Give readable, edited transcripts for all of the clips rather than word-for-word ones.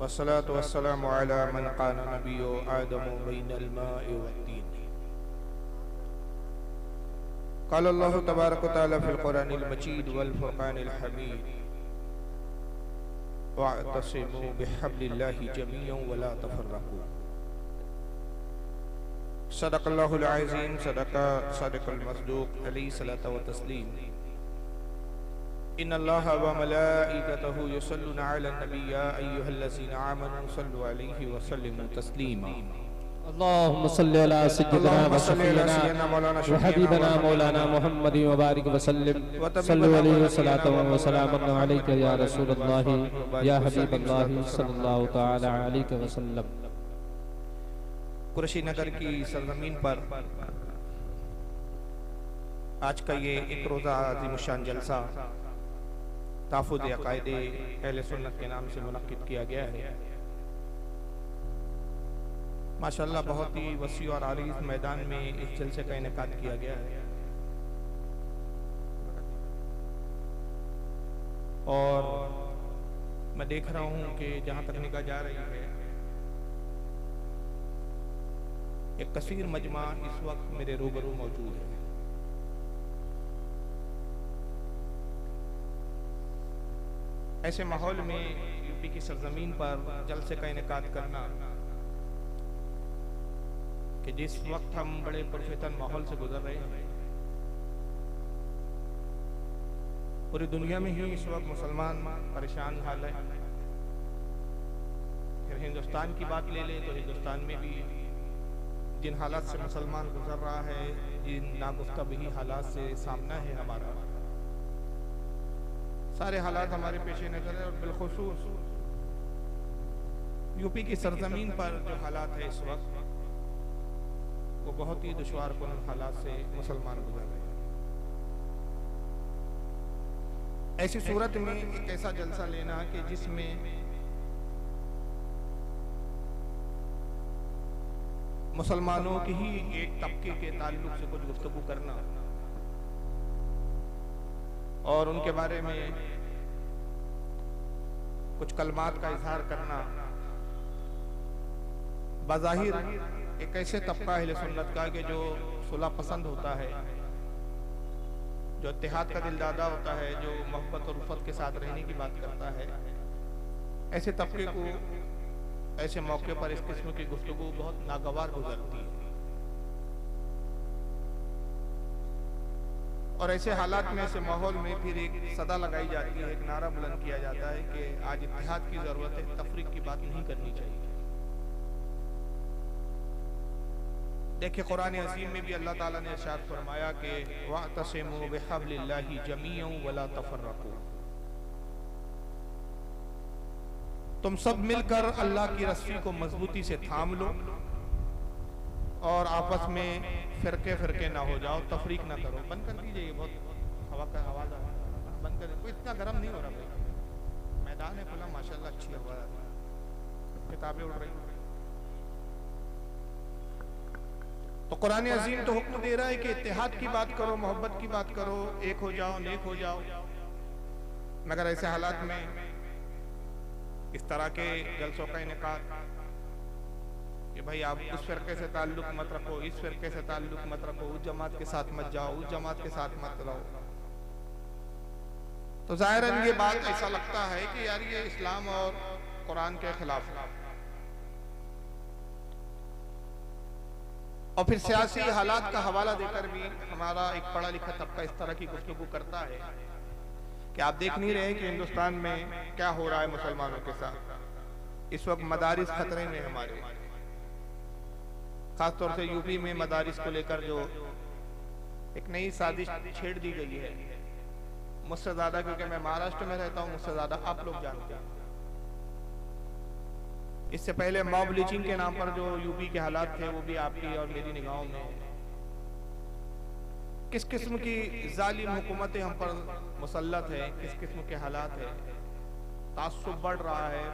वस्सलातु वस्सलामु अला मन काना नबिय्यु आदमु बैनल माइ वत्तीन। क़ाल अल्लाहु तबारक व तआला फ़िल क़ुरानिल मजीद वल फ़ुरक़ानिल हमीद वअतसिमू बिहब्लिल्लाहि जमीअन वला तफ़र्रक़ू। सदक़ल्लाहुल अज़ीम, सदक़ा सादिक़ुल मस्दूक़ अलैहि सलातो व तस्लीम। इन्नल्लाहा व मलाइकतहु युसल्लूना अलन नबी या अय्युहल्लज़ीना आमनू सल्लु अलैहि व सल्लिमू तस्लीमा। अल्लाहुम्मा सल्लि अला सय्यिदिना व शफ़ीना व हबीबना मौलाना मुहम्मदिन व बारिक व सल्लिम सल्लु अलैहि व सलातो व सलामुन अलैका या रसूलल्लाह या हबीबल्लाह सल्लल्लाहु तआला अलैहि व सल्लम। कुरैशी नगर की सरजमीन पर आज का ये एक रोज़ा अज़ीमुश्शान जलसा ताफ़ुज़ अक़ाइदे अहले सुन्नत के नाम से मुनक़्क़िद किया गया है। माशाअल्लाह बहुत ही वसी और आरीज़ मैदान में इस जलसे का इनेकाद किया गया है और मैं देख रहा हूँ कि जहाँ तक निगाह जा रही है एक कसीर मजमा इस वक्त मेरे रूबरू मौजूद है। ऐसे माहौल में यूपी की सरजमीन पर जलसे का इनेकाद करना कि जिस वक्त हम बड़े पुरफितन माहौल से गुजर रहे हैं, पूरी दुनिया में ही इस वक्त मुसलमान परेशान हाल है। फिर हिंदुस्तान की बात ले लें तो हिंदुस्तान में भी जिन हालात से मुसलमान गुजर रहा है, जिन नागुफ्ता बिही हालात से सामना है हमारा, सारे हालात हमारे पेश नज़र है और बिलखुसूस यूपी की सरजमीन पर जो हालात है इस वक्त वो बहुत ही दुश्वार कुन हालात से मुसलमान गुजर रहे हैं। ऐसी सूरत में एक ऐसा जलसा लेना कि जिसमें मुसलमानों की ही एक तबके के ताल्लुक से कुछ गुफ्तगू करना और उनके बारे में कुछ कलमात का इजहार करना, बज़ाहिर एक ऐसे तबका अहले सुन्नत का कि जो सुलह पसंद होता है, जो इत्तेहाद का दिलदादा होता है, जो मोहब्बत और उल्फत के साथ रहने की बात करता है, ऐसे तबके को ऐसे मौके पर इस किस्म की गुफ्तगू बहुत नागवार गुजरती है। और ऐसे हालात में, ऐसे माहौल में फिर एक सदा लगाई जाती है, एक नारा बुलंद किया जाता है कि आज इत्तेहाद की जरूरत है, तफरीक की बात नहीं करनी चाहिए। देखिए कुरान अज़ीम में भी अल्लाह ताला ने इरशाद फरमाया कि वअतसिमू बिहब्लिल्लाहि जमीअन वला तफर्रकू, तुम सब मिलकर अल्लाह की रस्सी को मजबूती से थाम लो और आपस में फिरके फिरके ना हो जाओ, तफरीक ना करो। बंद कर दीजिए, ये बहुत हवा का आवाज आ रहा है, बंद कर। कोई इतना गर्म नहीं हो रहा भाई, मैदान है खुला, माशाल्लाह अच्छी हवा है, किताबें उड़ रही। तो कुरान अज़ीम तो हुक्म दे रहा है कि इत्तेहाद की बात करो, मोहब्बत की बात करो, एक हो जाओ, नेक हो जाओ। मगर ऐसे हालात में इस तरह के जलसों का इनेकाद कि भाई आप उस फिरके से ताल्लुक मत रखो, इस फिरके से ताल्लुक मत रखो, उस जमात के साथ मत जाओ, उस जमात के साथ मत रहो, तो ज़ाहिरन ये बात ऐसा लगता है कि यार ये इस्लाम और कुरान के खिलाफ है। और फिर सियासी हालात का हवाला देकर भी हमारा एक पढ़ा लिखा तबका इस तरह की गुफ्तगू करता है कि आप देख नहीं रहे कि हिंदुस्तान में क्या हो रहा है मुसलमानों के साथ। इस वक्त मदारिस खतरे में हमारे, खासतौर से यूपी में मदारिस को लेकर जो एक नई साजिश छेड़ दी गई है, मुझसे ज्यादा, क्योंकि मैं महाराष्ट्र में रहता हूँ, मुझसे ज्यादा आप लोग जानते हैं। इससे पहले मॉब लीचिंग के नाम पर जो यूपी के हालात थे वो भी आपकी और मेरी निगाहों में किस किस्म की जालिम हुकूमतें हम पर मुसल्लत है, किस किस्म के हालात है, तासुब बढ़ रहा है,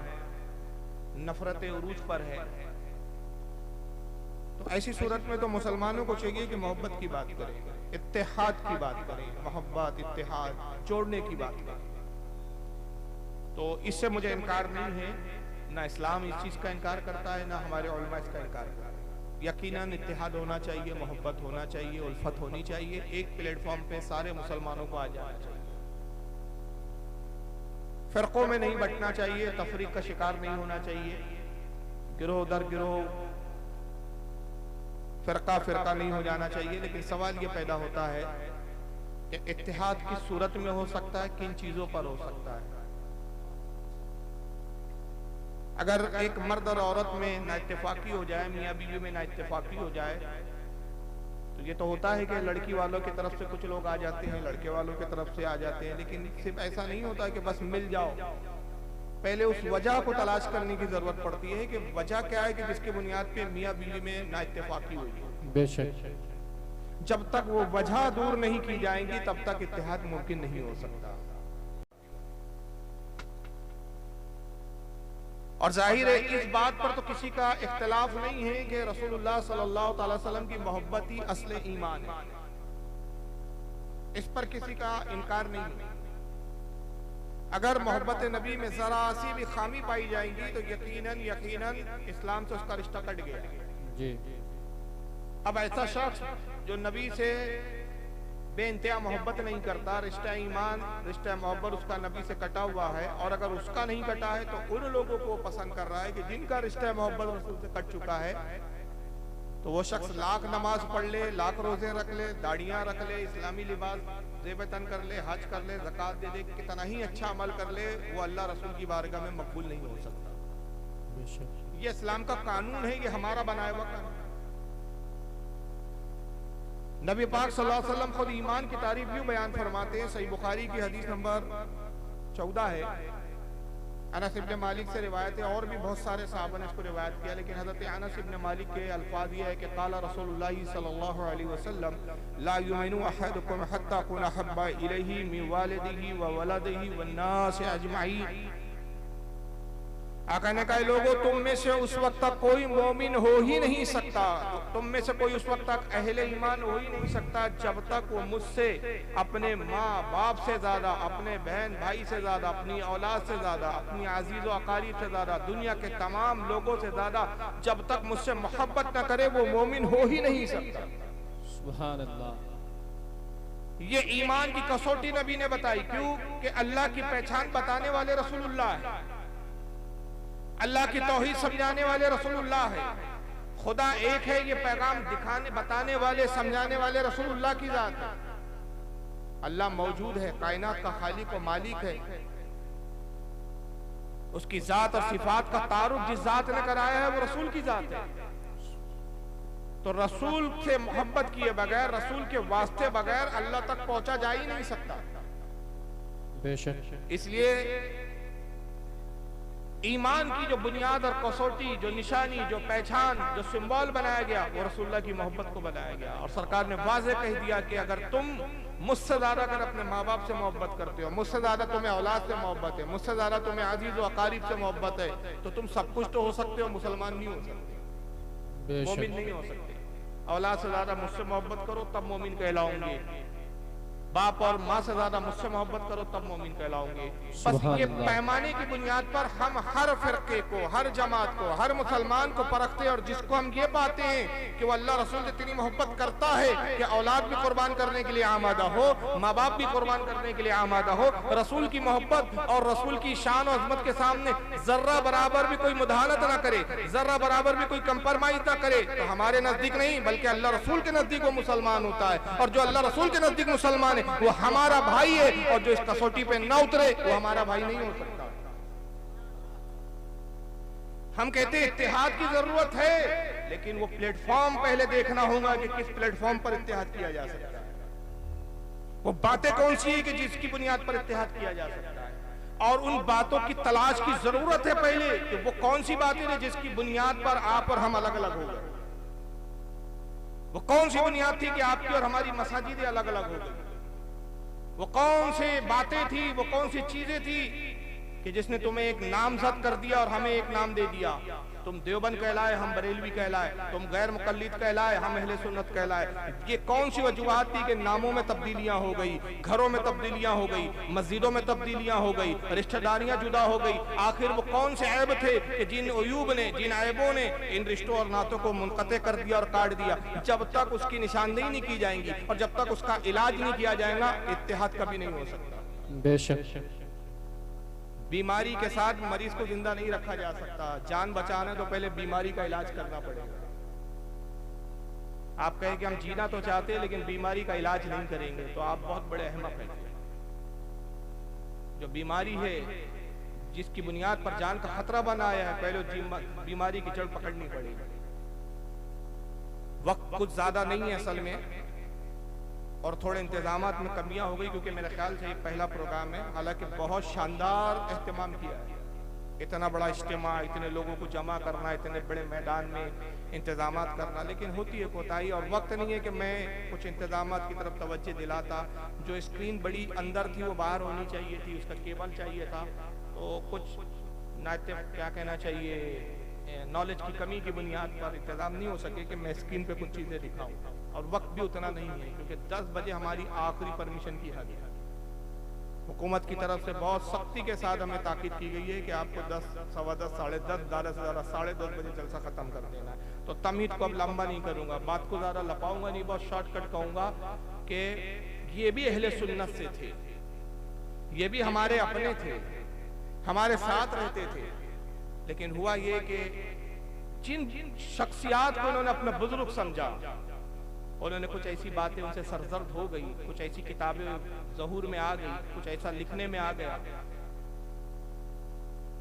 नफरतें उरूज पर है। तो ऐसी सूरत में तो मुसलमानों को चाहिए कि मोहब्बत की बात करें, इत्तेहाद की बात करें, मोहब्बत इत्तेहाद जोड़ने की बात करें। तो इससे मुझे इनकार नहीं है ना इस्लाम इस चीज़ का इनकार करता है, ना हमारे उलमा इसका इनकार करता है। यकीनन इत्तेहाद होना चाहिए, मोहब्बत होना चाहिए, उल्फत होनी चाहिए, एक प्लेटफॉर्म पे सारे मुसलमानों को आ जाना चाहिए। फ़िरक़ों में नहीं बंटना चाहिए, तफरीक का शिकार नहीं होना चाहिए, गिरोह दर गिरोह, फ़िरका फ़िरका नहीं हो जाना चाहिए। लेकिन सवाल ये पैदा होता है कि इत्तेहाद किस सूरत में हो सकता है, किन चीज़ों पर हो सकता है। अगर एक मर्द और औरत में ना इत्तेफाकी हो जाए, मियाँ बीवी में ना इत्तेफाकी हो जाए, तो ये तो होता है कि लड़की वालों की तरफ से कुछ लोग आ जाते हैं, लड़के वालों की तरफ से आ जाते हैं। लेकिन सिर्फ ऐसा नहीं होता कि बस मिल जाओ, पहले उस वजह को तलाश करने की जरूरत पड़ती है कि वजह क्या है कि जिसकी बुनियाद पे मियाँ बीवी में ना इत्तेफाकी हुई। बेशक जब तक वो वजह दूर नहीं की जाएंगी तब तक इत्तेहाद मुमकिन नहीं हो सकता। और जाहिर है इस बात पर तो किसी का इख्तिलाफ नहीं है कि रसूलुल्लाह सल्लल्लाहु अलैहि वसल्लम की मोहब्बत ही असले ईमान है, इस पर किसी का इनकार नहीं है। अगर मोहब्बत नबी में जरा सी भी खामी पाई जाएगी तो यकीनन इस्लाम से उसका रिश्ता कट गया जी। अब ऐसा शख्स जो नबी से बेइंतहा मोहब्बत नहीं करता, रिश्ता ईमान, रिश्ता मोहब्बत उसका नबी से कटा हुआ है, और अगर उसका नहीं कटा है तो उन लोगों को पसंद कर रहा है कि जिनका रिश्ता मोहब्बत रसूल से कट चुका है, तो वो शख्स लाख नमाज पढ़ ले, लाख रोजे रख ले, दाढ़ियां रख ले, इस्लामी लिबास ज़ेबतन कर ले, हज कर ले, ज़कात दे दे, कितना ही अच्छा अमल कर ले, वो अल्लाह रसूल की बारगाह में मकबूल नहीं हो सकता। ये इस्लाम का कानून है, ये हमारा बनाया हुआ कानून। नबी पाक सल्लल्लाहु अलैहि वसल्लम खुद ईमान की तारीफ यूं बयान फरमाते हैं, सही बुखारी की हदीस नंबर 14 है। अनस इब्न मालिक से रिवायत है, और भी बहुत सारे सहाबा ने इसको रिवायत किया, लेकिन हज़रत अनस इब्न मालिक के अल्फाज ये है कि क़ाला रसूलुल्लाह सल्लल्लाहु अलैहि वसल्लम ला युमिनु अहदुकुम हत्ता कुना हब्बा इलैहि मिन वालिदिही व वलदिही वन नास अजमईन। आका ने कहा, लोगों तुम में से उस वक्त तक कोई मोमिन हो ही नहीं सकता, तुम में से कोई उस वक्त तक अहले ईमान हो ही नहीं सकता जब तक वो मुझसे अपने माँ बाप से ज्यादा, अपने बहन भाई से ज्यादा, अपनी औलाद से ज्यादा, अपनी अजीज व अकारीब से ज्यादा, दुनिया के तमाम लोगों से ज्यादा जब तक मुझसे मोहब्बत न करे वो मोमिन हो ही नहीं सकता। सुभान अल्लाह। ये ईमान की कसौटी नबी ने बताई, क्यों कि अल्लाह की पहचान बताने वाले रसूलुल्लाह है, अल्लाह की तौहीद समझाने वाले रसूलुल्लाह है, खुदा एक है ये पैगाम दिखाने बताने वाले समझाने वाले रसूलुल्लाह की जात है। अल्लाह मौजूद है, कायनात का खालिक व मालिक है, उसकी जात और सिफात का तारुफ जिस जात ने कराया है वो रसूल की जात है। तो रसूल से मोहब्बत किए बगैर, रसूल के वास्ते बगैर अल्लाह तक पहुंचा जा ही नहीं सकता। बेशक इसलिए ईमान की जो बुनियाद और कसौटी, जो निशानी, जो पहचान, जो सिंबल बनाया गया वो रसूलुल्लाह की मोहब्बत को बनाया गया। और सरकार ने वाज़ेह कह दिया कि अगर तुम मुझसे ज्यादा अगर अपने माँ बाप से मोहब्बत करते हो, मुझसे ज्यादा तुम्हें औलाद से मोहब्बत है, मुझसे ज्यादा तुम्हें अजीज व अकारीब से मोहब्बत है, तो तुम सब कुछ तो हो सकते हो, मुसलमान नहीं हो सकते, मोमिन नहीं हो सकते। औलाद से ज्यादा मुझसे मोहब्बत करो तब मोमिन कहलाओगे, बाप और माँ से ज्यादा मुझसे मोहब्बत करो तब मोमिन कहलाओगे। बस ये पैमाने की बुनियाद पर हम हर फिरके को, हर जमात को, हर मुसलमान को परखते हैं, और जिसको हम ये पाते हैं कि वो अल्लाह रसूल से इतनी मोहब्बत करता है कि औलाद भी कुर्बान करने के लिए आमादा हो, माँ बाप भी कुर्बान करने के लिए आमादा हो, रसूल की मोहब्बत और रसूल की शान और अजमत के सामने जर्रा बराबर भी कोई मुदाहनत ना करे, जर्रा बराबर भी कोई कंप्रोमाइज ना करे, तो हमारे नजदीक नहीं बल्कि अल्लाह रसूल के नजदीक वो मुसलमान होता है। और जो अल्लाह रसूल के नजदीक मुसलमान है वो हमारा भाई है, और जो इस कसौटी पे न उतरे वो हमारा भाई नहीं हो सकता। हम कहते हैं इत्तेहाद की जरूरत है, लेकिन वो प्लेटफॉर्म पहले देखना होगा कि किस प्लेटफॉर्म पर इत्तेहाद किया जा सकता है, वो बातें कौन सी है कि जिसकी बुनियाद पर इत्तेहाद किया जा सकता है, और उन बातों की तलाश की जरूरत है पहले कि वो कौन सी बातें हैं जिसकी बुनियाद पर आप और हम अलग अलग हो गए। वो कौन सी बुनियाद थी कि आपकी और हमारी मसाजिदें अलग अलग हो गई, वो कौन सी बातें थी, वो कौन सी चीजें थी कि जिसने तुम्हें एक नामजद कर दिया और हमें एक नाम दे दिया। तुम देवबंद कहलाए, हम बरेलवी कहलाए, तुम गैर मुकल्लिद कहलाए, हम अहले सुन्नत कहलाए। ये कौन सी वजूहात थी कि नामों में तब्दीलियां हो गई, घरों में तब्दीलियां हो गई, मस्जिदों में तब्दीलियां हो गई, रिश्तेदारियां जुदा हो गई। आखिर वो कौन से ऐब थे कि जिन अयूब ने, जिन ऐबों ने इन रिश्तों और नातों को मुनक़ते कर दिया और काट दिया। जब तक उसकी निशानदेही नहीं की जाएंगी और जब तक उसका इलाज नहीं किया जाएगा, इत्तेहाद कभी नहीं हो सकता। बेशक बीमारी के साथ मरीज को जिंदा नहीं रखा जा सकता। जान बचाना तो पहले बीमारी का इलाज करना पड़ेगा। आप कहें कि हम जीना तो चाहते हैं लेकिन बीमारी का इलाज नहीं करेंगे, तो आप बहुत बड़े अहमक हैं। जो बीमारी है, जिसकी बुनियाद पर जान का खतरा बना आया है, पहले बीमारी की जड़ पकड़नी पड़ेगी। वक्त कुछ ज्यादा नहीं है असल में, और थोड़े इंतजामात में कमियां हो गई, क्योंकि मेरे ख्याल से ये पहला प्रोग्राम है। हालांकि बहुत शानदार एहतमाम किया है, इतना बड़ा इज्तिमा, इतने लोगों को जमा करना, इतने बड़े मैदान में इंतजामात करना, लेकिन होती है कोताही और वक्त नहीं है कि मैं कुछ इंतजामात की तरफ तवज्जो दिलाता। जो स्क्रीन बड़ी अंदर थी वो बाहर होनी चाहिए थी, उसका केबल चाहिए था, तो कुछ नातिफ क्या कहना चाहिए, नॉलेज की कमी की बुनियाद पर इंतजाम नहीं हो सके कि मैं स्क्रीन पे कुछ चीजें दिखाऊं, और वक्त भी उतना नहीं है क्योंकि 10 बजे हमारी आखिरी परमिशन की हद है। हुकूमत की तरफ से बहुत सख्ती के साथ हमें ताकीद की गई है कि आपको 10, सवा 10, साढ़े 10, ज़्यादा से ज़्यादा 10:30 बजे जलसा खत्म कर देना है। तो तमीद को अब लंबा नहीं करूंगा, बात को ज़्यादा लपाऊंगा नहीं, बहुत शॉर्टकट कहूंगा कि ये भी अहले सुन्नत से थे, ये भी हमारे अपने थे, हमारे साथ रहते थे। लेकिन हुआ ये कि जिन शख्सियात को उन्होंने अपना बुजुर्ग समझा, उन्होंने कुछ ऐसी बातें उनसे सरजर्द हो गई, कुछ ऐसी किताबें ज़हूर में आ गई, कुछ ऐसा लिखने में आ गया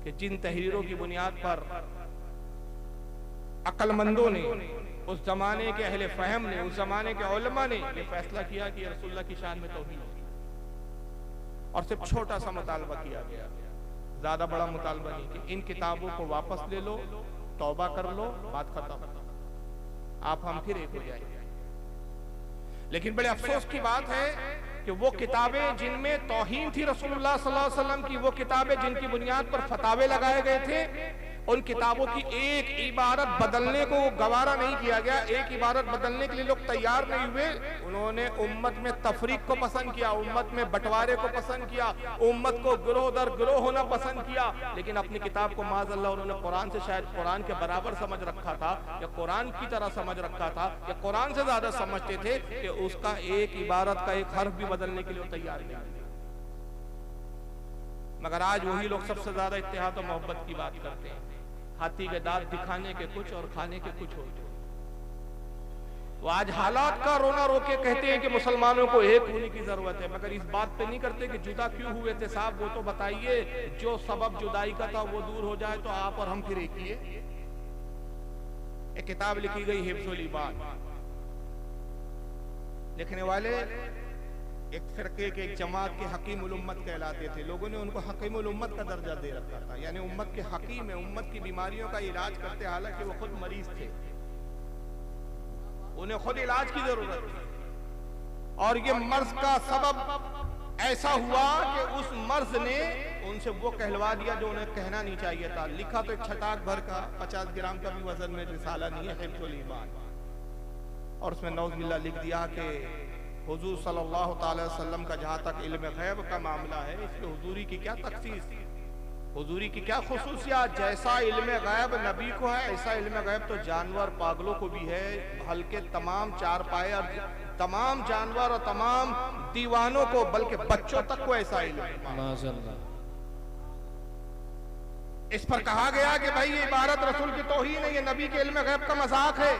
कि जिन तहरीरों की बुनियाद पर अक्लमंदों ने, उस जमाने के अहले फहम ने, उस जमाने के उलमा ने ये फैसला किया कि रसूलुल्लाह की शान में तौहीद है, और सिर्फ छोटा सा मुतालबा किया गया, ज्यादा बड़ा मुतालबा नहीं कि इन किताबों को वापस ले लो, तौबा कर लो, बात खत्म, आप हम फिर एक हो जाएंगे। लेकिन बड़े अफसोस की बात है कि वो किताबें जिनमें तौहीन थी रसूलुल्लाह सल्लल्लाहु अलैहि वसल्लम की, वो किताबें जिनकी बुनियाद पर फतावे लगाए गए थे, उन किताबों की एक इबारत बदलने को गवारा नहीं किया गया, एक इबारत बदलने के लिए लोग तैयार नहीं हुए। उन्होंने उम्मत में तफरीक को पसंद किया, उम्मत में बंटवारे को पसंद किया, उम्मत को गिरोह दर गिरोह होना पसंद किया, लेकिन अपनी किताब को माज़अल्लाह उन्होंने कुरान से, शायद कुरान के बराबर समझ रखा था, या कुरान की तरह समझ रखा था, या कुरान से ज्यादा समझते थे कि उसका एक इबारत का एक हर्फ भी बदलने के लिए तैयार नहीं। मगर आज वही लोग सबसे ज्यादा इत्तेहाद और मोहब्बत की बात करते हैं। हाथी के दांत दिखाने के कुछ और खाने के कुछ होते। वो आज हालात का रोना रो के कहते हैं कि मुसलमानों को एक होने की जरूरत है, मगर इस बात पे नहीं करते कि जुदा क्यों हुए थे साहब, वो तो बताइए। जो सबब जुदाई का था वो दूर हो जाए तो आप और हम फिर एक ही है। एक किताब लिखी गई हिफ्जुल ईमान, लिखने वाले एक फिरके के, एक जमात के हकीमुल उम्मत कहलाते थे। लोगों ने उनको हकीमुल उम्मत का दर्जा दे रखा था, यानी उम्मत के हकीम है, उम्मत की बीमारियों का इलाज करते, हालांकि वो खुद मरीज थे, उन्हें खुद इलाज की जरूरत थी। और ये मर्ज का सबब ऐसा हुआ कि उस मर्ज ने उनसे वो कहलवा दिया जो उन्हें कहना नहीं चाहिए था। लिखा तो एक छटाक भर का 50 ग्राम का भी वजन में रिसाला नहीं है, हिफ्जुल ईमान, और उसमें नौज़ुबिल्लाह लिख दिया कि हुजूर सल्लल्लाहु अलैहि वसल्लम का जहाँ तक इल्म गैब का मामला है, इसमें हुजूरी की क्या तखसीस, हुजूरी की क्या खुसूसियात। जैसा इल्म गैब नबी को है, ऐसा इल्म गैब तो जानवर पागलों को भी है, हल्के तमाम चार पाए और तमाम जानवर और तमाम दीवानों को, बल्कि बच्चों तक को ऐसा इल्म। इस पर कहा गया कि भाई ये इबारत रसूल की तौहीन है, ये नबी के इल्म गैब का मजाक है,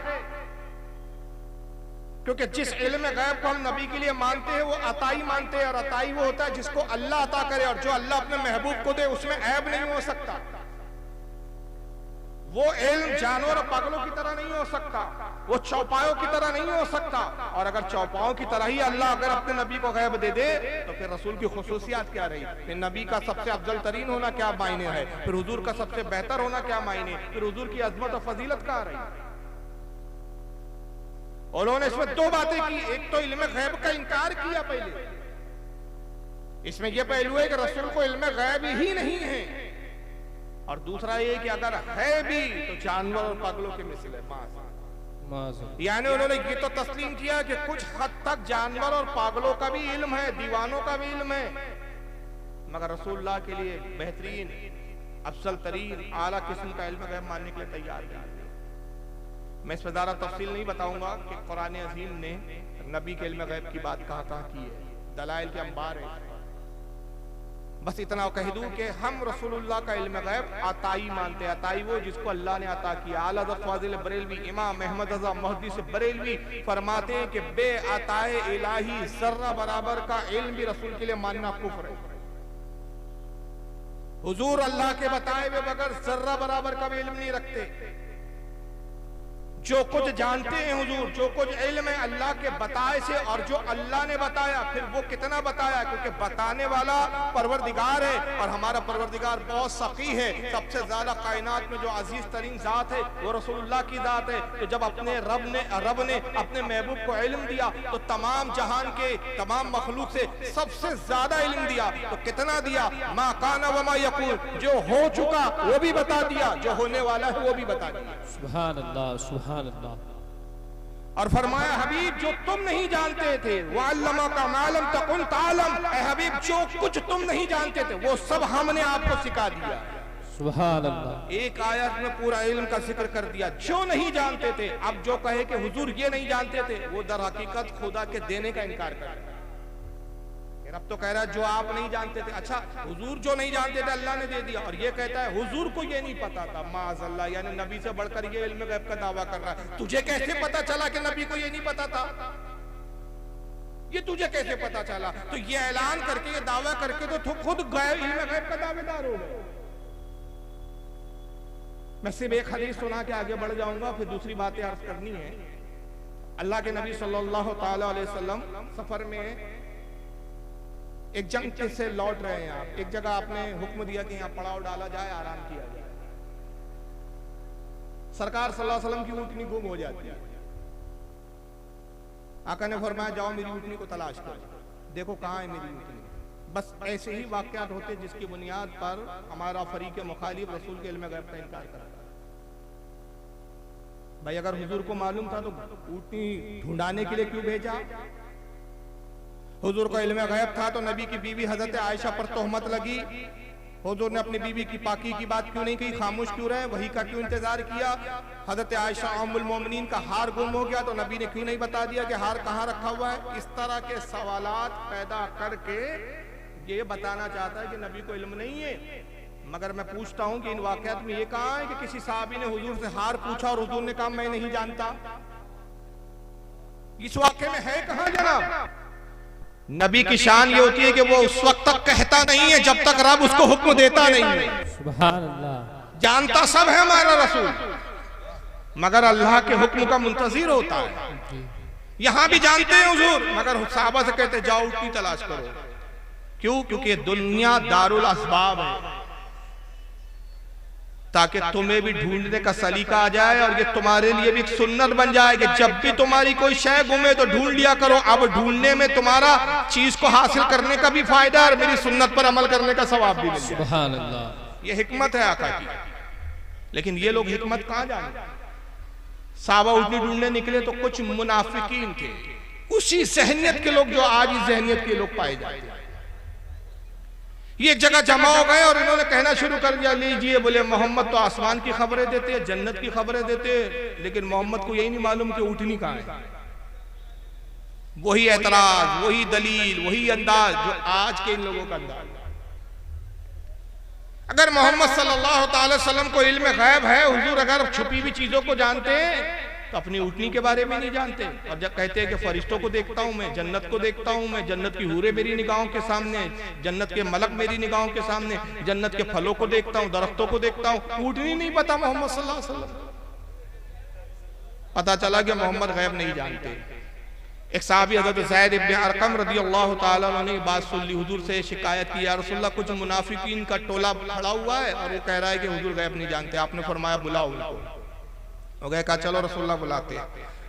क्योंकि जिस इल्म गैब को हम नबी के लिए मानते हैं वो अताई मानते हैं, और अताई वो होता है जिसको अल्लाह अता करे, और जो अल्लाह अपने महबूब को दे उसमें ऐब नहीं हो सकता। वो इल्म जानवर और पागलों की तरह नहीं हो सकता, वो चौपायों की तरह नहीं हो सकता। और अगर चौपायों की तरह ही अल्लाह अगर अपने नबी को गैब दे दे तो फिर रसूल की खुसूसियात क्या रही, फिर नबी का सबसे अफजल तरीन होना क्या मायने है, फिर हुजूर का सबसे बेहतर होना क्या मायने, फिर हुजूर की अजमत और फजीलत कहाँ रही। उन्होंने इसमें दो बातें की, एक तो इल्म गैब का इनकार किया, पहले इसमें यह पहलू है कि रसूल को इल्म गैब ही नहीं है, और दूसरा ये कि अगर है भी तो जानवर और पागलों के मिसल है। यानी उन्होंने ये तो तस्लीम किया कि कुछ हद तक जानवर और पागलों का भी इल्म है, दीवानों का भी इल्म है, मगर रसूलुल्लाह के लिए बेहतरीन, अफसल तरीन, आला किस्म का इल्म गैब मानने के लिए तैयार नहीं। मैं इस पर ज़्यादा तफसील नहीं बताऊंगा कि कुरान अज़ीम ने नबी के इल्म गैब की बात कहाँ की है, दलाइल के अंबार है। बस इतना कह दूं कि हम रसूलुल्लाह का इल्म गैब अताई मानते हैं। अताई वो जिसको अल्लाह ने अता किया। आला हज़रत फाज़िल बरेलवी इमाम अहमद रज़ा मुहद्दिस बरेलवी फरमाते हैं कि बे अताए इलाही ज़र्रा बराबर का इल्म भी रसूल के लिए मानना कुफ्र है। हुजूर अल्लाह के बताए हुए बगैर ज़र्रा बराबर का भी इल्म नहीं रखते। जो कुछ जानते हैं हुजूर, जो कुछ इल्म है अल्लाह के बताए से, और जो अल्लाह ने बताया फिर वो कितना बताया, क्योंकि बताने वाला परवरदिगार है और हमारा परवरदिगार बहुत सकी है। सबसे ज्यादा कायनात में जो अजीज तरीन जात है वो रसूलुल्लाह की जात है। तो जब अपने रब ने अपने महबूब को इल्म दिया तो तमाम जहान के तमाम मखलूक से सबसे ज्यादा इल्म दिया। तो कितना दिया? मा काना व मा यकून, जो हो चुका वो भी बता दिया, जो होने वाला है वो भी बता दिया। सुभान अल्लाह, सुभान अल्लाह। और फरमाया हबीब जो तुम नहीं जानते थे, वअल्लमा का मालम तकुन तालम, ऐ हबीब जो कुछ तुम नहीं जानते थे वो सब हमने आपको सिखा दिया। सुभान अल्लाह। एक आयत में पूरा इल्म का जिक्र कर दिया, जो नहीं जानते थे। अब जो कहे कि हुजूर ये नहीं जानते थे, वो दर हकीकत खुदा के देने का इनकार कर रहा है। अब तो कह रहा है जो आप नहीं जानते थे। अच्छा, हुजूर जो नहीं जानते थे अल्लाह ने दे दिया, और ये कहता है हुजूर को ये नहीं पता था। माअज़ल्लाह, यानी नबी से बढ़कर ये इल्म गैब का दावा कर रहा है। तुझे कैसे पता चला कि नबी को ये नहीं पता था? ये तुझे कैसे पता चला? तो ये ऐलान करके, ये दावा करके तो खुद इल्म गैब का दावेदार हो गए। मैं सिर्फ एक हदीस सुना के आगे बढ़ जाऊंगा, फिर दूसरी बातें अर्ज करनी है। अल्लाह के नबी सल्लल्लाहु ताला अलैहि वसल्लम सफर में एक जंग से लौट रहे हैं। आप एक जगह आपने हुक्म दिया कि यहाँ पड़ाव डाला जाए, आराम किया जाए। सरकार सल्लल्लाहु अलैहि वसल्लम की ऊँटनी गुम हो जाती है। आका ने फरमाया जाओ मेरी ऊँटनी को तलाश करो, देखो कहाँ है मेरी ऊँटनी। बस ऐसे ही वाकयात होते जिसकी बुनियाद पर हमारा फरीक मुखालिफ रसूल के इल्म गैब का इनकार करता है। भाई अगर हुजूर को मालूम था तो ऊँटनी ढूंढाने के लिए क्यों भेजा? हुजूर को इल्म गैब था तो नबी की बीवी हजरत आयशा पर तोहमत लगी। हुजूर ने अपनी बीवी की पाकी की बात क्यों नहीं की? खामोश क्यों रहे? वही का क्यों इंतजार किया? हजरत आयशा उम्मुल मोमिनीन का हार गुम हो गया तो नबी ने क्यों नहीं बता दिया कि हार कहाँ रखा हुआ है? इस तरह के सवालात पैदा करके ये बताना चाहता है कि नबी को इल्म नहीं है। मगर मैं पूछता हूँ कि इन वाकयात में ये कहाँ है कि किसी साहबी ने हुजूर से हार पूछा और हुजूर ने कहा मैं नहीं जानता? इस वाक्य में है कहाँ जनाब? नबी की शान ये होती है कि वो उस वक्त तक कहता नहीं है जब तक रब उसको हुक्म देता नहीं है। सुभान अल्लाह। जानता सब है हमारा रसूल, मगर अल्लाह के हुक्म का मुंतजिर होता है। यहां भी जानते हैं हुजूर, मगर साहबा से कहते जाओ ऊँटनी तलाश करो। क्यों? क्योंकि दुनिया दारुल असबाब है, ताकि तुम्हें भी ढूंढने का सलीका आ जाए और ये तुम्हारे लिए भी एक सुन्नत बन जाए कि जब भी तुम्हारी कोई शय गुमे तो ढूंढ लिया करो। अब ढूंढने में तुम्हारा चीज को हासिल करने का भी फायदा है और मेरी सुन्नत पर अमल करने का सवाब भी मिलेगा। सुभान अल्लाह। ये हिकमत है आका की। लेकिन ये लोग हिकमत कहाँ जाने? साहबा ऊँटनी ढूंढने निकले तो कुछ मुनाफिकीन थे, उसी जहनियत के लोग जो आज इस जहनियत के लोग पाए जाते हैं। ये एक जगह जमा हो गए और इन्होंने कहना शुरू कर दिया, लीजिए बोले मोहम्मद तो आसमान की खबरें देते हैं, जन्नत की खबरें देते हैं, लेकिन मोहम्मद को यही नहीं मालूम कि ऊँटनी कहाँ है। वही एतराज, वही दलील, वही अंदाज जो आज के इन लोगों का अंदाज। अगर मोहम्मद सल्लल्लाहु अलैहि वसल्लम को इल्म गैब है, हुजूर अगर छुपी हुई चीजों को जानते हैं तो अपनी ऊँटनी के बारे में नहीं जानते। और जब कहते हैं कि फरिश्तों को देखता हूं मैं, जन्नत को देखता हूं मैं, जन्नत की हूरें मेरी निगाहों के सामने, जन्नत के मलक मेरी निगाहों के सामने, जन्नत के फलों को देखता हूं, दरख्तों को देखता हूं, ऊँटनी नहीं पता मोहम्मद सल्लल्लाहु अलैहि वसल्लम। पता चला कि मोहम्मद गैब नहीं जानते। एक साहबी हज़रत ज़ैद इब्न अरकम रज़ियल्लाहु ताला अन्हु ने बात सुन ली, हुजूर से शिकायत की, या रसूलल्लाह कुछ मुनाफिकीन का टोला खड़ा हुआ है और वो कह रहा है कि हुजूर गैब नहीं जानते। आपने फरमाया बुलाओ उनको। हो गए, कहा चलो रसूलल्लाह बुलाते।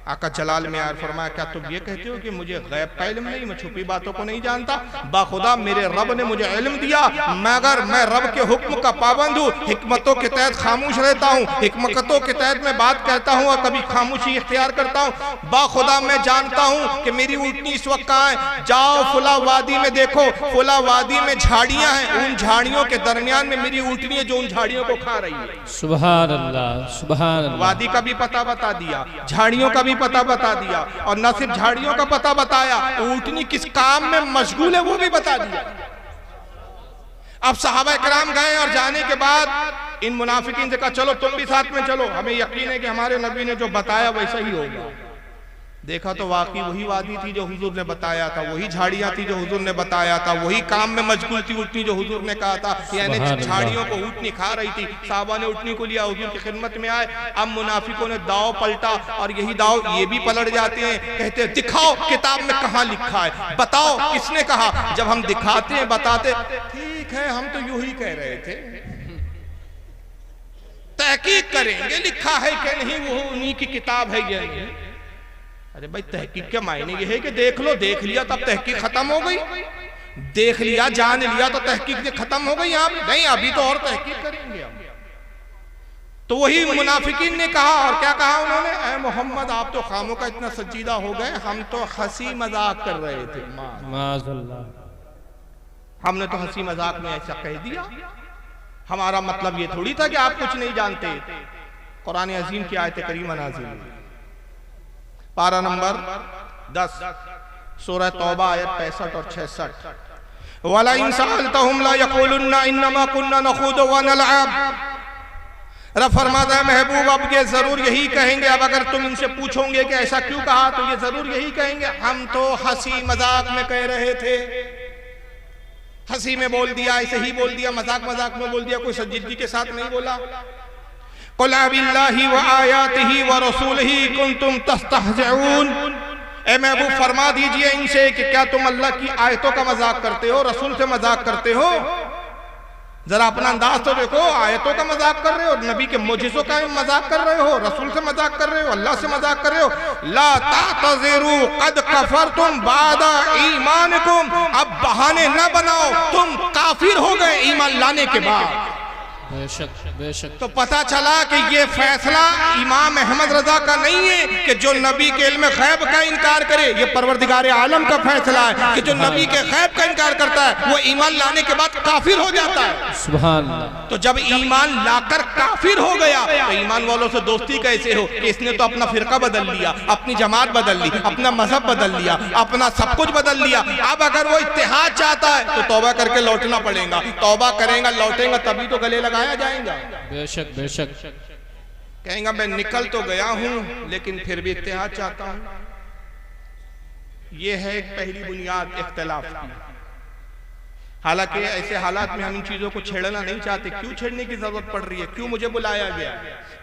आका जलाल में आया फरमाया, क्या तुम ये कहते हो कि मुझे गैब का इल्म नहीं, मैं छुपी बातों को नहीं जानता? बाखुदा मेरे रब ने मुझे इल्म दिया, मगर मैं रब के हुक्म का पाबंद हूँ, हिकमतों के तहत खामोश रहता हूँ, हिकमतों के तहत मैं बात कहता हूँ और कभी खामोशी इख्तियार करता हूँ। बाखुदा मैं जानता हूँ कि मेरी ऊँटनी इस वक्त कहाँ है। जाओ फुला वादी में देखो, फुला वादी में झाड़ियाँ हैं, उन झाड़ियों के दरमियान में मेरी ऊँटनी है जो उन झाड़ियों को खा रही है। सुभान अल्लाह, सुभान अल्लाह। वादी का भी पता बता दिया, झाड़ियों का भी पता बता दिया, और न सिर्फ झाड़ियों का पता बताया, ऊँटनी किस काम में मशगूल है वो भी बता दिया। अब सहाबा किराम गए और जाने के बाद इन मुनाफिकीन से कहा चलो तुम भी साथ में चलो, हमें यकीन है कि हमारे नबी ने जो बताया वैसा ही होगा। देखा तो वाकई वही वादी थी जो हुजूर ने बताया था, वही झाड़ियां थी जो हुजूर ने बताया था, वही काम में मशगूल थी ऊँटनी जो हुजूर ने कहा था। यानी झाड़ियों को ऊँटनी खा रही थी। साहबा ने ऊँटनी को लिया, हुजूर की खिदमत में आए। अब मुनाफिकों ने दाव पलटा, और यही दाव ये भी पलट जाते हैं, कहते हैं दिखाओ किताब में कहाँ लिखा है, बताओ किसने कहा। जब हम दिखाते हैं बताते, ठीक है हम तो यूं ही कह रहे थे, तहकीक करेंगे लिखा है कि नहीं, वो उन्हीं की किताब है या नहीं। अरे भाई तहकीक के मायने ये है कि देख लो, देख लिया तब तहकीक खत्म हो गई, देख लिया जान लिया तो तहकीक खत्म हो गई। यहाँ नहीं, अभी तो और तहकीक करेंगे हम। तो वही मुनाफिकीन ने कहा, और क्या कहा उन्होंने, ऐ मोहम्मद आप तो खामों का इतना संजीदा हो गए, हम तो हंसी मजाक कर रहे थे, हमने तो हंसी मजाक में ऐसा कह दिया, हमारा मतलब ये थोड़ी था कि आप कुछ नहीं जानते। कुरान अजीम की आयत करीमा नाज़िल, पारा नंबर 10 सूरह तौबा आयत 65 और 66। वला इन सअलतहुम ला यक़ूलुन्ना इन्नमा कुन्ना नख़ूदु व नलअब। रब फरमाता है महबूब अब ये जरूर यही कहेंगे, अब अगर तुम इनसे पूछोगे कि ऐसा क्यों कहा तो ये जरूर यही कहेंगे हम तो हंसी मजाक में कह रहे थे। हंसी में बोल दिया, ऐसे ही बोल दिया, मजाक मजाक में बोल दिया, कोई संजीदगी के साथ नहीं बोला। कुल बिल्लाहि व आयातिही व रसूलिही कुंतुम तस्तहज़िऊन। ए महबूब फरमा दीजिए इनसे कि क्या तुम अल्लाह की आयतों का मजाक करते हो, रसूल से मजाक करते हो? जरा अपना अंदाज तो देखो, आयतों का मजाक कर रहे हो, नबी के मोजिज़ों का मजाक कर रहे हो, रसूल से मजाक कर रहे हो, अल्लाह से मजाक कर रहे हो। ला तातज़िरू कद कफरतुम बादा ईमानिकुम। अब बहाने न बनाओ, तुम काफिर हो गए ईमान लाने के बाद। बेशक बेशक। तो पता चला कि ये फैसला इमाम अहमद रजा का नहीं है कि जो नबी के इल्म गैब का इनकार करे, ये परवरदिगार आलम का फैसला है कि जो नबी के गैब का इनकार करता है वो ईमान लाने के बाद काफिर हो जाता है। सुभान अल्लाह। तो जब ईमान लाकर काफिर हो गया तो ईमान वालों से दोस्ती कैसे हो कि इसने तो अपना फिरका बदल लिया, अपनी जमात बदल ली, अपना मजहब बदल लिया, अपना सब कुछ बदल लिया। अब अगर वो इत्तेहाद चाहता है तो तौबा करके लौटना पड़ेगा, तौबा करेगा लौटेगा तभी तो गले लगाया जाएगा। बेशक बेशक। कहेगा मैं निकल तो गया हूं लेकिन फिर भी इत्तेहाद चाहता हूं। यह है पहली बुनियाद इख्तिलाफ की। हालांकि ऐसे हालात में हम इन चीजों को छेड़ना नहीं चाहते। क्यों छेड़ने की जरूरत पड़ रही है, क्यों मुझे बुलाया गया,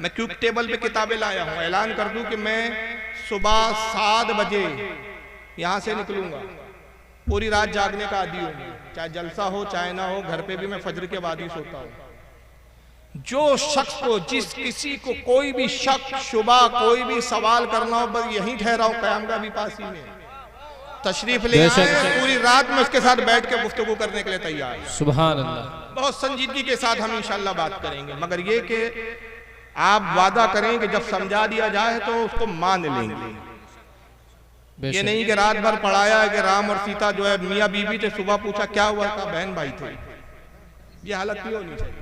मैं क्यों टेबल पे किताबें लाया हूं? ऐलान कर दूं कि मैं सुबह 7 बजे यहां से निकलूंगा, पूरी रात जागने का आदी हूं, चाहे जलसा हो चाहे ना हो, घर पे भी मैं फजर के बाद ही सोता हूं। जो शख्स को, जिस किसी को कोई भी शक शुबा, कोई भी सवाल करना हो, बस यहीं ठहरा हूं, कयामगाह भी पास ही में, तशरीफ ले आए, पूरी रात में उसके साथ बैठ के गुफ्तगू करने के लिए तैयार है। सुभान अल्लाह। बहुत संजीदगी के साथ हम इंशाअल्लाह बात करेंगे, मगर ये कि आप वादा करें कि जब समझा दिया जाए तो उसको मान लेंगे। ये नहीं कि रात भर पढ़ाया है कि राम और सीता जो है मियाँ बीवी थे, सुबह पूछा क्या हुआ था, बहन भाई थे। ये हालत नहीं होनी चाहिए।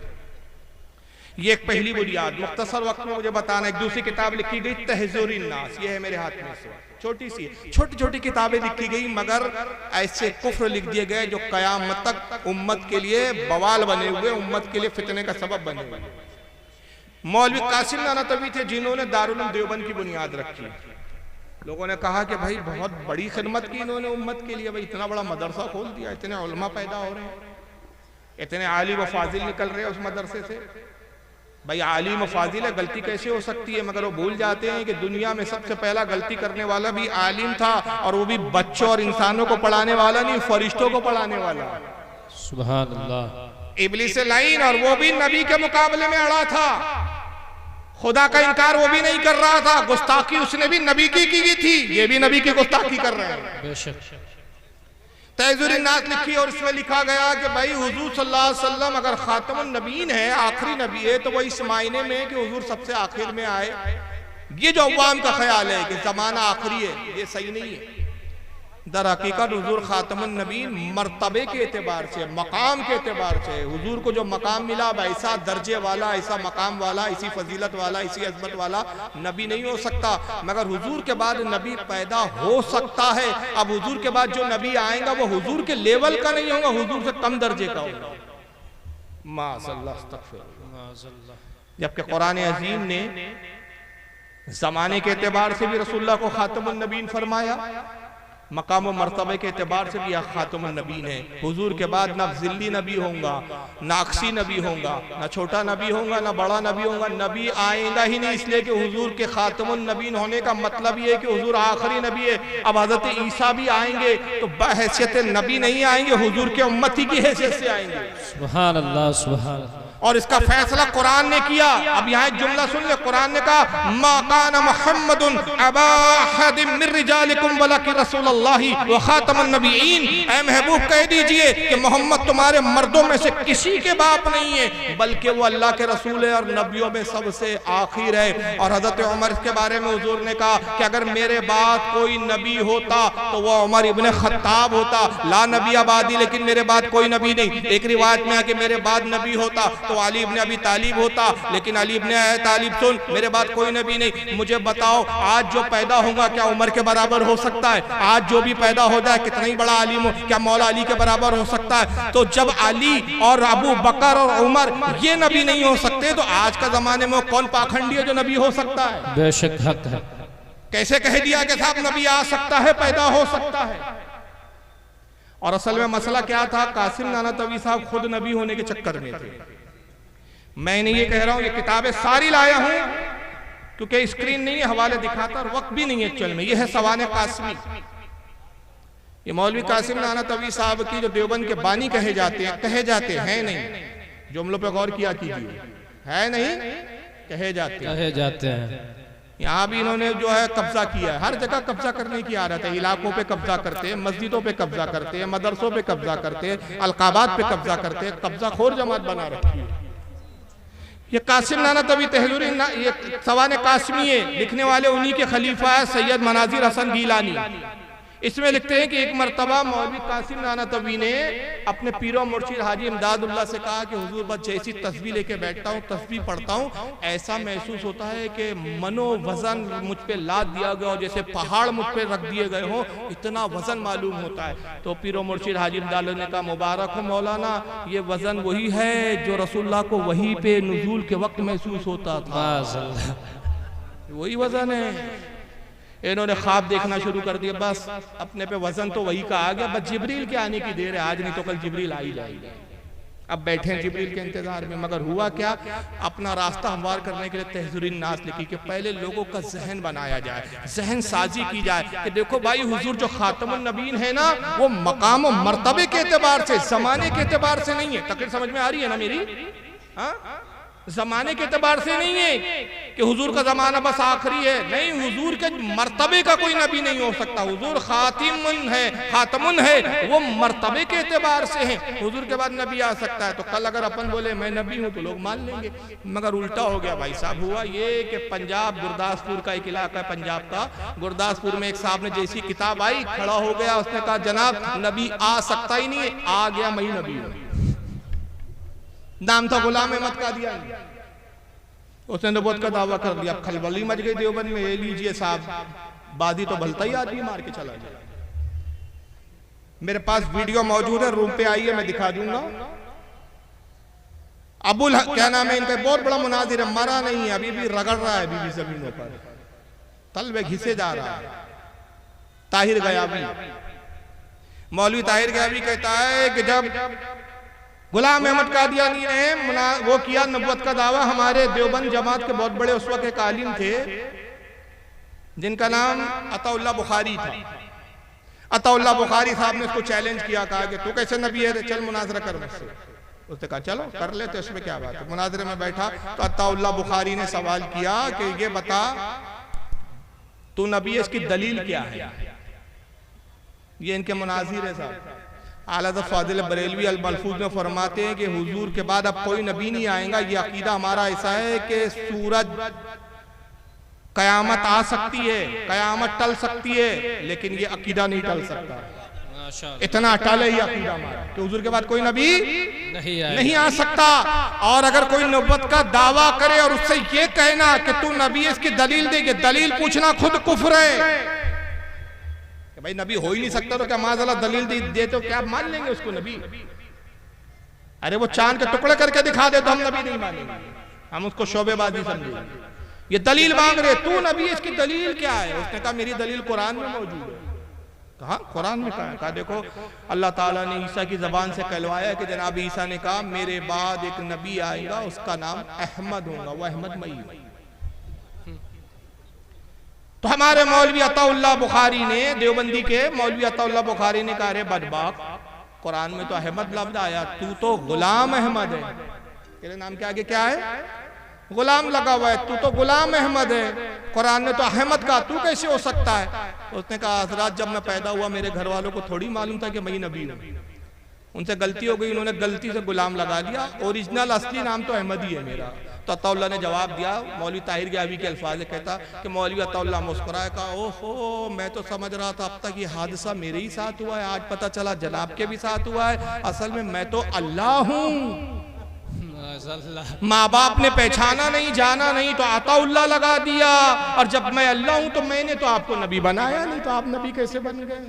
ये एक पहली बुनियाद मुख्तसर वक्त में मुझे बताना। एक दूसरी किताब लिखी गई तहज़ीरुन नास, ये है मेरे हाथ में, छोटी सी, छोटी छोटी किताबें लिखी गई, मगर ऐसे कुफ्र लिख दिए गए जो कयामत तक उम्मत के लिए बवाल बने हुए, उम्मत के लिए फितने का सबब बने हुए। मौलवी कासिम नानतवी थे जिन्होंने दारुल उलूम देवबंद की बुनियाद रखी। लोगों ने कहा कि भाई बहुत बड़ी खिदमत की इन्होंने उम्मत के लिए, भाई इतना बड़ा मदरसा खोल दिया, इतने उलमा पैदा हो रहे हैं, इतने आलिम व फाजिल निकल रहे हैं उस मदरसे से। भाई आलिम फाजिल है, गलती कैसे हो सकती है? मगर वो भूल जाते हैं कि दुनिया में सबसे पहला गलती करने वाला भी आलिम था, और वो भी बच्चों और इंसानों को पढ़ाने वाला नहीं, फरिश्तों को पढ़ाने वाला। सुभान अल्लाह। इब्लीस लाइन, और वो भी नबी के मुकाबले में अड़ा था। खुदा का इनकार वो भी नहीं कर रहा था, गुस्ताखी उसने भी नबी की थी, ये भी नबी की गुस्ताखी कर रहे हैं। बेशक तहज़ीरुन नास लिखी और इसमें लिखा गया कि भाई हुजूर सल्लल्लाहु अलैहि वसल्लम अगर खातमुन नबीन है, आखिरी नबी है, तो वो इस मायने में कि हुजूर सबसे आखिर में आए। ये जो अवाम का ख्याल है कि जमाना आखिरी है, ये सही नहीं है। दर हकीकत हुजूर खातमुन नबीन मर्तबे के एतबार से, मकाम के एतबार से, हुजूर को जो मकाम मिला ऐसा दर्जे वाला, ऐसा मकाम वाला, इसी फजीलत वाला, इसी अजमत वाला नबी नहीं हो सकता। मगर हुजूर के बाद नबी पैदा हो सकता है। अब हुजूर के बाद जो नबी आएगा वो हुजूर के लेवल का नहीं होगा, हुजूर से कम दर्जे का होगा। माज़अल्लाह, अस्तग़फिरुल्लाह। जबकि कुरान अज़ीम ने जमाने के एतबार से भी रसूलुल्लाह को खातमुन नबीन फरमाया, मकाम व मर्तबे के एतबार से भी खातमुन नबीन है। हुजूर के बाद ना ज़िल्ली नबी होगा, ना अक्सी नबी होगा, ना छोटा नबी होगा, ना बड़ा नबी होगा। नबी आएगा ही नहीं, इसलिए कि हुजूर के खातमुन नबीन होने का मतलब ये है कि हुजूर आखिरी नबी है। अब हज़रत ईसा भी आएंगे तो बहैसियत नबी नहीं आएंगे, हुजूर के उम्मती की हैसियत से आएंगे। सुभान अल्लाह, सुभान अल्लाह। और इसका फैसला कुरान ने किया। अब यहाँ एक जुमला सुन ले, कुरान ने कहा मा कान मुहम्मदुन अबा अहदिम मिन रिजालिकुम वलाकिन रसूलुल्लाहि व खातमुन नबिय्यीन। ऐ महबूब कह दीजिए कि मोहम्मद तुम्हारे मर्दों में से किसी के बाप नहीं है, बल्कि वो अल्लाह के रसूल है और नबियों में सबसे आखिर है। और हजरत उमर के बारे में हुजूर ने कहा कि अगर मेरे बाद कोई नबी होता तो वह उमर इब्ने खत्ताब होता। ला नबी आबादी, लेकिन मेरे बाद कोई नबी नहीं। एक रिवायत में आके मेरे बाद नबी होता तो अली इब्ने अबी तालिब होता, लेकिन अली इब्ने तालिब सुन, मेरे बाद कोई नबी नहीं। मुझे बताओ आज जो पैदा होगा क्या उमर के बराबर हो सकता है? आज जो भी पैदा हो जाए कितना ही बड़ा आलिम हो, क्या मौला अली के बराबर हो सकता है? तो जब अली और अबू बकर और उमर ये नबी नहीं हो सकते, तो आज का जमाने में कौन पाखंडी है जो नबी हो सकता है? बेशक हक है। कैसे कह दिया कि साहब नबी आ सकता है, पैदा हो सकता है? और असल में मसला क्या था, कासिम नानातवी साहब खुद नबी होने के चक्कर में थे। मैं नहीं ये कह रहा हूं, ये किताबें सारी लाया हूं क्योंकि स्क्रीन नहीं है, हवाले दिखाता और वक्त भी नहीं है एक्चुअल में। ये है सवाने कासिमी, ये मौलवी कासिम नानातवी साहब की जो देवबंद के बानी कहे जाते हैं नहीं, जुमलों पे गौर किया कीजिए, है नहीं, कहे जाते हैं। यहाँ भी इन्होंने जो है कब्जा किया है, हर जगह कब्जा करने की आदत है। इलाकों पे कब्जा करते हैं, मस्जिदों पे कब्जा करते हैं, मदरसों पे कब्जा करते हैं, अलकाबात पे कब्जा करते हैं, कब्जा खोर जमात बना रखी है। ये कासिम नानातवी तहज़ीरुन ये सवाने कासिमी है, लिखने वाले उन्हीं के खलीफा है सैयद मनाजिर हसन गीलानी। इसमें लिखते हैं कि एक मरतबा मौलवी कासिम नानातवी ने अपने पीरो मुर्शिद हाजी इमदादुल्लाह से कहा कि हुजूर बस जैसी तस्बीह लेके बैठता हूँ, तस्बीह पढ़ता हूँ, ऐसा महसूस होता है कि मनो वजन मुझ पे लाद दिया गया हो, जैसे पहाड़ मुझ पे रख दिए गए हो, इतना वजन मालूम होता है। तो पीरो मुर्शिद हाजी इमदादुल्लाह ने कहा मुबारक हो मौलाना, ये वजन वही है जो रसूलुल्लाह को वही पे नुज़ूल के वक्त महसूस होता था, वही वजन है। इन्होंने ख्वाब देखना शुरू कर दिया, बस अपने पे वजन तो वही का आ गया, बस जिब्रील के आने की देर है, आज नहीं तो कल जिब्रील आ ही जाएगा। अब बैठे हैं जिब्रील के इंतजार में। मगर हुआ क्या, अपना रास्ता हमवार करने के लिए तहज़ीरुन नास लिखी कि पहले लोगों का जहन बनाया जाए, जहन साजी की जाए कि देखो भाई हुजूर जो खातमुन नबीन है ना, वो मकाम और मर्तबे के एतबार से, जमाने के एतबार से नहीं है। तकरीर समझ में आ रही है ना मेरी? हाँ, जमाने के एतबार से नहीं है कि हुजूर का जमाना बस आखिरी है, नहीं, हुजूर के मर्तबे का कोई नबी नहीं हो सकता। हुजूर खातमुन है, वो मर्तबे के एतबार से है, हुजूर के बाद नबी आ सकता है। तो कल अगर अपन बोले मैं नबी हूं तो लोग मान लेंगे, मगर उल्टा हो गया भाई साहब। हुआ ये कि पंजाब गुरदासपुर का एक इलाका है, पंजाब का, गुरदासपुर में एक साहब ने जैसी किताब आई, खड़ा हो गया, उसने कहा जनाब नबी आ सकता ही नहीं है, आ गया मैं ही नबी हूं। नाम था गुलाम अहमद कादियानी, उसने नबूवत का दावा कर दिया। अब खलबली मच गई देवबंद में, ये लीजिए साहब, बादी तो भलता ही आदमी मार के चला गया। मेरे पास वीडियो मौजूद है, रूम पे आइए मैं दिखा दूंगा। अबुल क्या नाम है इनका, बहुत बड़ा मुनाजिर है, मरा नहीं है, अभी भी रगड़ रहा है, अभी भी जमीनों पर तलवे घिसे जा रहा है। ताहिर गयाबी, मौलवी ताहिर गयाबी कहता है कि जब गुलाम अहमद कादियानी ने वो किया नबूवत का दावा, हमारे देवबंद जमात के बहुत बड़े उस वक्त एक आलिम थे जिनका नाम अताउल्लाह बुखारी था। अताउल्लाह बुखारी साहब ने उसको चैलेंज किया, कहा कि तू कैसे नबी है, चल मुनाजरा कर मुझसे। उसने कहा चलो कर लेते, उसमें क्या बात है। मुनाजरे में बैठा तो अताउल्लाह बुखारी ने सवाल किया कि ये बता तू नबी है, इसकी दलील क्या है। ये इनके मुनाजिर है साहब। आला हज़रत फाजिल बरेलवी अल मलफूज में फरमाते हैं कि हुजूर के बाद अब कोई नबी नहीं आएगा। ये अकीदा हमारा ऐसा है कि सूरज कयामत आ सकती है, कयामत टल सकती है, लेकिन ये अकीदा नहीं टल सकता। इतना अटल है ये अकीदा हमारा कि हुजूर के बाद कोई नबी नहीं आ सकता। और अगर कोई नबुव्वत का दावा करे और उससे ये कहना कि तू नबी है, इसकी दलील दे, दलील पूछना खुद कुफ्र है। भाई नबी हो ही नहीं सकता तो क्या माज़अल्लाह दलील दे तो क्या मान लेंगे उसको नबी? अरे वो चांद के टुकड़े करके दिखा दे तो हम नबी नहीं मानेंगे, हम उसको शोबेबाजी समझेंगे। ये दलील मांग रहे, तू नबी है, इसकी दलील क्या है? उसने कहा मेरी दलील कुरान में मौजूद है। कहा कुरान में कहा? कहा देखो अल्लाह ताला ने ईसा की जबान से कहलवाया कि जनाब ईसा ने कहा मेरे बाद एक नबी आएगा, उसका नाम अहमद होगा, वो अहमद मई। तो हमारे मौलवी अताउल्लाह बुखारी ने, देवबंदी के मौलवी अताउल्लाह बुखारी ने कहा अरे बदबाक, कुरान में तो अहमद लफ्ज आया, तू तो गुलाम अहमद है। तेरे नाम के आगे क्या है? गुलाम लगा हुआ है, तू तो गुलाम अहमद है। कुरान ने तो अहमद कहा, तू कैसे हो सकता है? उसने कहा हज़रात जब मैं पैदा हुआ मेरे घर वालों को थोड़ी मालूम था कि मैं नबी हूँ, उनसे गलती हो गई, उन्होंने गलती से गुलाम लगा लिया, ओरिजिनल असली नाम तो अहमद ही है मेरा। तो अताउल्लाह ने जवाब दिया, मौलवी ताहिर गियावी के अल्फाज कहता कि मौलवी अताउल्लाह मुस्कुराया, कहा ओहो मैं तो समझ रहा था अब तक ये हादसा मेरे ही साथ हुआ है, आज पता चला जनाब के भी साथ हुआ है। असल में मैं तो अल्लाह हूँ। माँ बाप ने पहचाना नहीं, जाना नहीं, तो अताउल्लाह लगा दिया, और जब मैं अल्लाह हूं तो मैंने तो आपको नबी बनाया नहीं, तो आप नबी कैसे बन गए?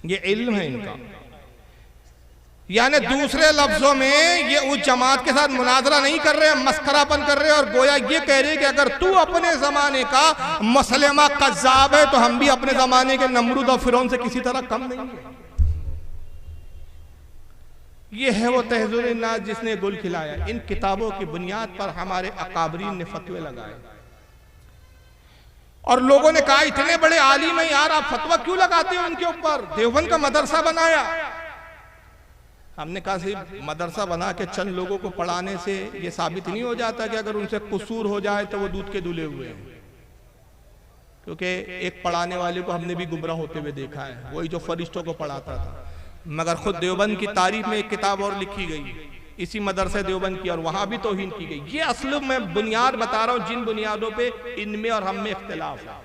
ये इल्म है इनका। यानी दूसरे लफ्जों में ये उस जमात के साथ मुनाजरा नहीं कर रहे, मस्करापन कर रहे, और गोया ये कह रहे कि अगर तू अपने जमाने का मसलमा कज़्ज़ाब है तो हम भी अपने जमाने के नमरूद और फिरौन से किसी तरह कम नहीं है। ये है वो तहज़्ज़ुरुन नास जिसने गुल खिलाया। इन किताबों की बुनियाद पर हमारे अकाबरीन ने फतवे लगाए, और लोगों ने कहा इतने बड़े आलिम हैं यार, आप फतवा क्यों लगाते हो उनके ऊपर? देवबंद का मदरसा बनाया। हमने कहा सिर्फ मदरसा बना के चंद लोगों को पढ़ाने से ये साबित नहीं हो जाता कि अगर उनसे कसूर हो जाए तो वो दूध के दूल्हे हुए हैं। क्योंकि एक पढ़ाने वाले को हमने भी गुमराह होते हुए देखा है, वही जो फरिश्तों को पढ़ाता था। मगर खुद देवबंद की तारीफ में एक किताब और लिखी गई इसी मदरसे देवबंद की, और वहां भी तौहीन की गई। ये असल में बुनियाद बता रहा हूं, जिन बुनियादों पे इनमें और हम में इख्तिलाफ है।